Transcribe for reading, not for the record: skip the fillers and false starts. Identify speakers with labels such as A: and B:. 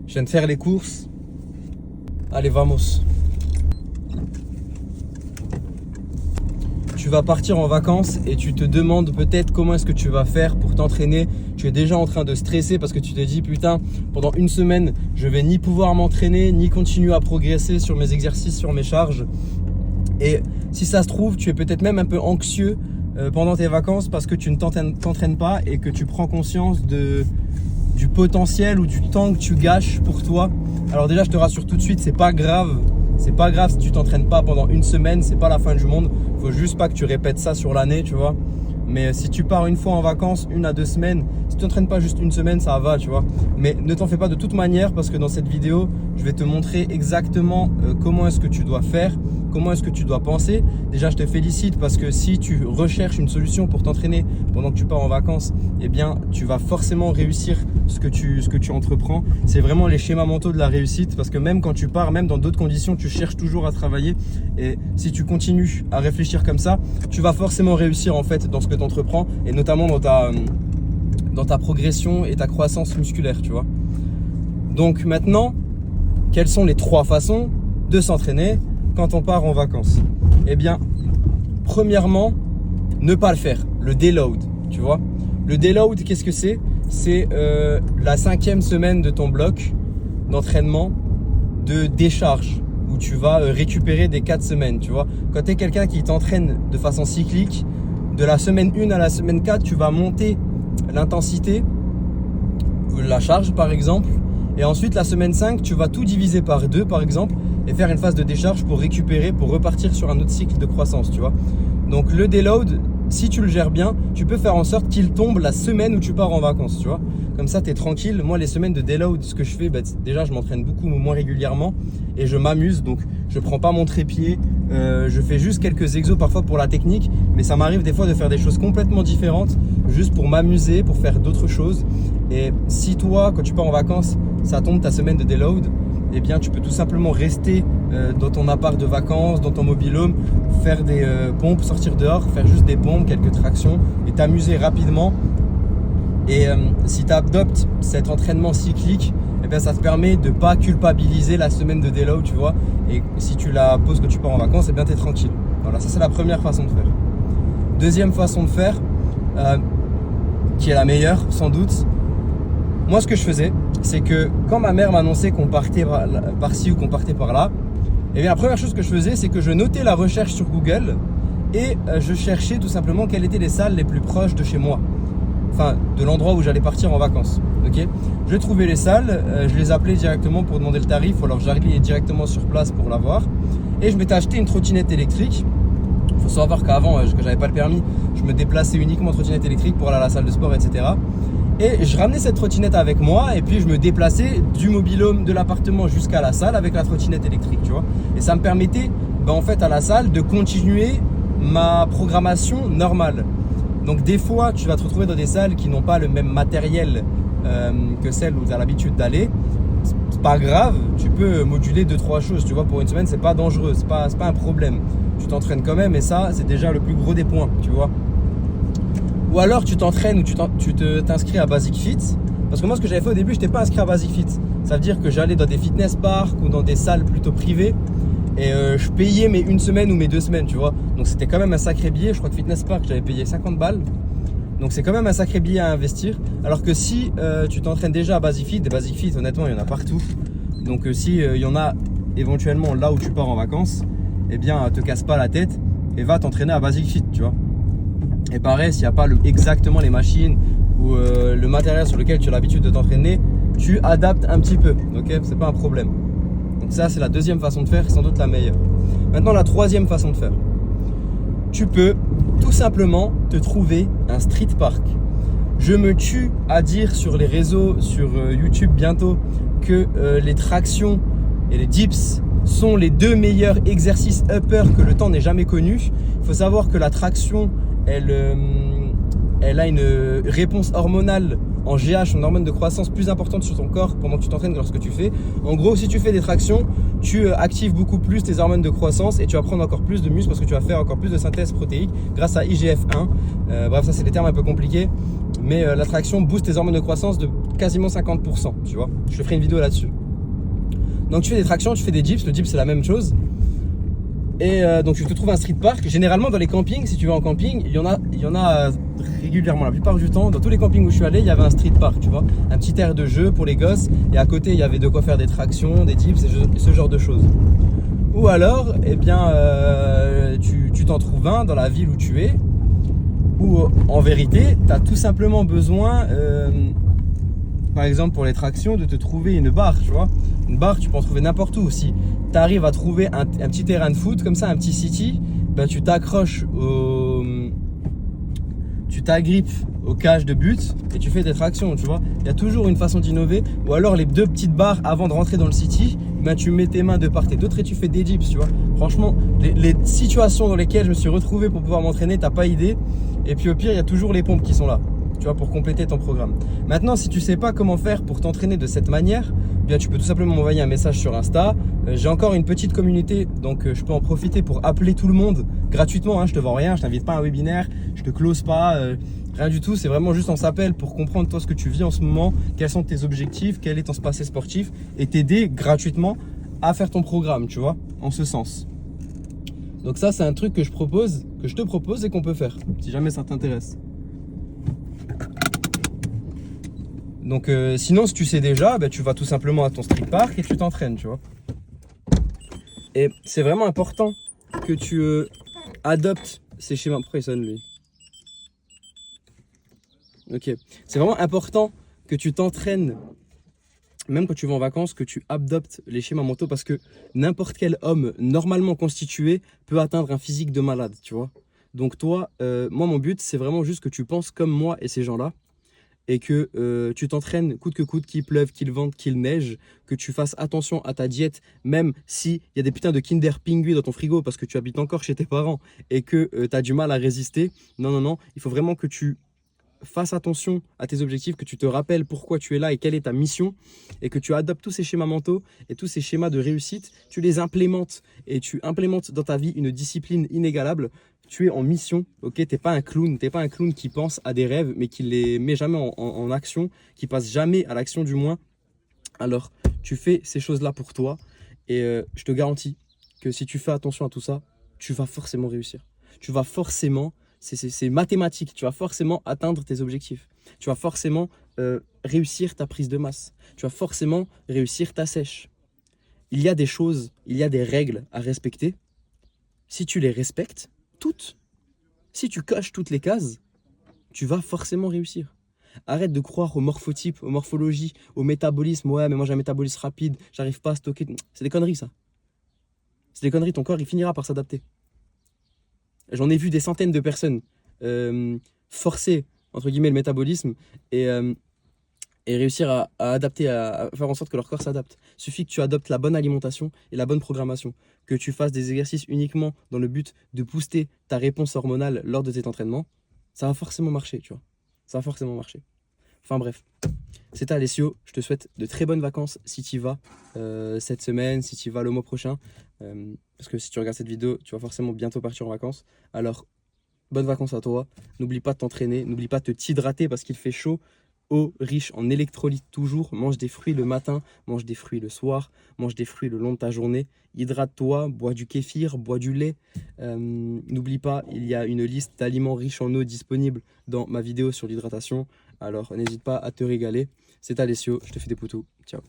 A: Je viens de faire les courses. Allez, vamos. Tu vas partir en vacances et tu te demandes peut-être comment est-ce que tu vas faire pour t'entraîner. Tu es déjà en train de stresser parce que tu te dis putain, pendant une semaine, je vais ni pouvoir m'entraîner, ni continuer à progresser sur mes exercices, sur mes charges. Et si ça se trouve, tu es peut-être même un peu anxieux pendant tes vacances parce que tu ne t'entraînes pas et que tu prends conscience du potentiel ou du temps que tu gâches pour toi. Alors déjà, je te rassure tout de suite, c'est pas grave. C'est pas grave si tu t'entraînes pas pendant une semaine, c'est pas la fin du monde. Faut juste pas que tu répètes ça sur l'année, tu vois. Mais si tu pars une fois en vacances, 1 à 2 semaines, si tu t'entraînes pas juste une semaine, ça va, tu vois. Mais ne t'en fais pas de toute manière parce que dans cette vidéo, je vais te montrer exactement comment est-ce que tu dois faire, comment est-ce que tu dois penser. Déjà, je te félicite parce que si tu recherches une solution pour t'entraîner pendant que tu pars en vacances, eh bien, tu vas forcément réussir ce que tu entreprends. C'est vraiment les schémas mentaux de la réussite parce que même quand tu pars, même dans d'autres conditions, tu cherches toujours à travailler. Et si tu continues à réfléchir comme ça, tu vas forcément réussir en fait dans ce que tu entreprends et notamment dans ta progression et ta croissance musculaire, tu vois. Donc maintenant, quelles sont les 3 façons de s'entraîner quand on part en vacances? Eh bien, premièrement, ne pas le faire, le déload, tu vois. Le déload, qu'est-ce que c'est? C'est la 5e semaine de ton bloc d'entraînement de décharge où tu vas récupérer des 4 semaines, tu vois. Quand tu es quelqu'un qui t'entraîne de façon cyclique, de la semaine 1 à la semaine 4, tu vas monter l'intensité, la charge par exemple. Et ensuite, la semaine 5, tu vas tout diviser par 2 par exemple et faire une phase de décharge pour récupérer, pour repartir sur un autre cycle de croissance, tu vois. Donc le déload, si tu le gères bien, tu peux faire en sorte qu'il tombe la semaine où tu pars en vacances, tu vois. Comme ça, tu es tranquille. Moi, les semaines de déload, ce que je fais, déjà, je m'entraîne beaucoup moins régulièrement et je m'amuse. Donc, je prends pas mon trépied. Je fais juste quelques exos parfois pour la technique. Mais ça m'arrive des fois de faire des choses complètement différentes juste pour m'amuser, pour faire d'autres choses. Et si toi, quand tu pars en vacances, ça tombe ta semaine de déload, eh bien, tu peux tout simplement rester dans ton appart de vacances, dans ton mobil-home, faire des pompes, sortir dehors, faire juste des pompes, quelques tractions et t'amuser rapidement. Et si tu adoptes cet entraînement cyclique, eh bien, ça te permet de ne pas culpabiliser la semaine de déload, tu vois. Et si tu la poses quand tu pars en vacances, eh bien, tu es tranquille. Voilà, ça c'est la première façon de faire. Deuxième façon de faire, qui est la meilleure sans doute, moi ce que je faisais, c'est que quand ma mère m'annonçait qu'on partait par-ci ou qu'on partait par-là, eh bien, la première chose que je faisais, c'est que je notais la recherche sur Google et je cherchais tout simplement quelles étaient les salles les plus proches de chez moi. Enfin, de l'endroit où j'allais partir en vacances. Okay, je trouvais les salles, je les appelais directement pour demander le tarif, ou alors j'arrivais directement sur place pour l'avoir. Et je m'étais acheté une trottinette électrique. Il faut savoir qu'avant, que j'avais pas le permis, je me déplaçais uniquement en trottinette électrique pour aller à la salle de sport, etc. Et je ramenais cette trottinette avec moi et puis je me déplaçais du mobil-home de l'appartement jusqu'à la salle avec la trottinette électrique, tu vois. Et ça me permettait, en fait, à la salle de continuer ma programmation normale. Donc des fois, tu vas te retrouver dans des salles qui n'ont pas le même matériel que celles où tu as l'habitude d'aller. C'est pas grave, tu peux moduler 2-3 choses, tu vois, pour une semaine, c'est pas dangereux, c'est pas un problème. Tu t'entraînes quand même et ça, c'est déjà le plus gros des points, tu vois. Ou alors tu t'entraînes ou tu t'inscris à Basic Fit. Parce que moi, ce que j'avais fait au début, je n'étais pas inscrit à Basic Fit. Ça veut dire que j'allais dans des fitness parks ou dans des salles plutôt privées et je payais mes 1 semaine ou mes 2 semaines, tu vois. Donc c'était quand même un sacré billet. Je crois que Fitness Park, j'avais payé 50 balles. Donc c'est quand même un sacré billet à investir. Alors que si tu t'entraînes déjà à Basic Fit, des Basic Fit, honnêtement, il y en a partout. Donc si il y en a éventuellement là où tu pars en vacances, eh bien, te casse pas la tête et va t'entraîner à Basic Fit, tu vois. Et pareil, s'il n'y a pas exactement les machines ou le matériel sur lequel tu as l'habitude de t'entraîner, tu adaptes un petit peu, ok? C'est pas un problème. Donc ça, c'est la deuxième façon de faire, sans doute la meilleure. Maintenant, la troisième façon de faire. Tu peux tout simplement te trouver un street park. Je me tue à dire sur les réseaux, sur YouTube bientôt, que les tractions et les dips sont les 2 meilleurs exercices upper que le temps n'ait jamais connus. Il faut savoir que la traction, elle a une réponse hormonale en GH, en hormone de croissance plus importante sur ton corps pendant que tu t'entraînes que lorsque tu fais. En gros, si tu fais des tractions, tu actives beaucoup plus tes hormones de croissance et tu vas prendre encore plus de muscles parce que tu vas faire encore plus de synthèse protéique grâce à IGF-1. Bref, ça c'est des termes un peu compliqués. Mais la traction booste tes hormones de croissance de quasiment 50%, tu vois. Je te ferai une vidéo là-dessus. Donc tu fais des tractions, tu fais des dips, le dip c'est la même chose. Et donc tu te trouves un street park. Généralement dans les campings, si tu vas en camping, il y en a régulièrement. La plupart du temps, dans tous les campings où je suis allé, il y avait un street park, tu vois. Un petit aire de jeu pour les gosses. Et à côté, il y avait de quoi faire des tractions, des dips et ce genre de choses. Ou alors, eh bien, tu t'en trouves un dans la ville où tu es. Où en vérité, tu as tout simplement besoin, par exemple pour les tractions, de te trouver une barre, tu vois. Une barre, tu peux en trouver n'importe où aussi. Tu arrives à trouver un petit terrain de foot, comme ça, un petit city, ben, tu t'accroches tu t'agrippes au cage de but et tu fais des tractions, tu vois. Il y a toujours une façon d'innover. Ou alors les 2 petites barres avant de rentrer dans le city, ben, tu mets tes mains de part et d'autre et tu fais des dips, tu vois. Franchement, les situations dans lesquelles je me suis retrouvé pour pouvoir m'entraîner, t'as pas idée. Et puis au pire, il y a toujours les pompes qui sont là, tu vois, pour compléter ton programme. Maintenant, si tu sais pas comment faire pour t'entraîner de cette manière, bien tu peux tout simplement m'envoyer un message sur Insta. J'ai encore une petite communauté, donc je peux en profiter pour appeler tout le monde gratuitement, hein, je te vends rien, je t'invite pas à un webinaire, je te close pas, rien du tout. C'est vraiment juste on s'appelle pour comprendre toi ce que tu vis en ce moment, quels sont tes objectifs, quel est ton passé sportif et t'aider gratuitement à faire ton programme, tu vois, en ce sens. Donc ça c'est un truc que je te propose et qu'on peut faire, si jamais ça t'intéresse. Donc sinon si tu sais déjà, ben, tu vas tout simplement à ton street park et tu t'entraînes, tu vois. Et c'est vraiment important que tu adoptes ces schémas. Pourquoi il sonne lui? Ok. C'est vraiment important que tu t'entraînes, même quand tu vas en vacances, que tu adoptes les schémas mentaux parce que n'importe quel homme normalement constitué peut atteindre un physique de malade, tu vois. Donc toi, moi mon but c'est vraiment juste que tu penses comme moi et ces gens-là. Et que tu t'entraînes coûte que coûte, qu'il pleuve, qu'il vente, qu'il neige, que tu fasses attention à ta diète, même s'il y a des putains de Kinder Pinguis dans ton frigo parce que tu habites encore chez tes parents et que tu as du mal à résister. Non, non, non, il faut vraiment que tu fasses attention à tes objectifs, que tu te rappelles pourquoi tu es là et quelle est ta mission et que tu adoptes tous ces schémas mentaux et tous ces schémas de réussite, tu les implémentes et tu implémentes dans ta vie une discipline inégalable. Tu es en mission, ok? T'es pas un clown qui pense à des rêves mais qui les met jamais en action, qui passe jamais à l'action du moins. Alors tu fais ces choses-là pour toi et je te garantis que si tu fais attention à tout ça, tu vas forcément réussir. Tu vas forcément, c'est mathématique, tu vas forcément atteindre tes objectifs. Tu vas forcément réussir ta prise de masse. Tu vas forcément réussir ta sèche. Il y a des choses, il y a des règles à respecter. Si tu les respectes, toutes. Si tu coches toutes les cases, tu vas forcément réussir. Arrête de croire au morphotype, aux morphologies, au métabolisme. Ouais, mais moi j'ai un métabolisme rapide, j'arrive pas à stocker. C'est des conneries ça. C'est des conneries, ton corps il finira par s'adapter. J'en ai vu des centaines de personnes forcer, entre guillemets, le métabolisme et réussir à adapter, à faire en sorte que leur corps s'adapte. Il suffit que tu adoptes la bonne alimentation et la bonne programmation, que tu fasses des exercices uniquement dans le but de booster ta réponse hormonale lors de tes entraînements, ça va forcément marcher, tu vois. Ça va forcément marcher. Enfin bref, c'était Alessio, je te souhaite de très bonnes vacances si tu y vas cette semaine, si tu y vas le mois prochain, parce que si tu regardes cette vidéo, tu vas forcément bientôt partir en vacances. Alors, bonnes vacances à toi, n'oublie pas de t'entraîner, n'oublie pas de t'hydrater parce qu'il fait chaud. Eau riche en électrolytes toujours, mange des fruits le matin, mange des fruits le soir, mange des fruits le long de ta journée, hydrate-toi, bois du kéfir, bois du lait. N'oublie pas, il y a une liste d'aliments riches en eau disponible dans ma vidéo sur l'hydratation, alors n'hésite pas à te régaler. C'est Alessio, je te fais des poutous, ciao.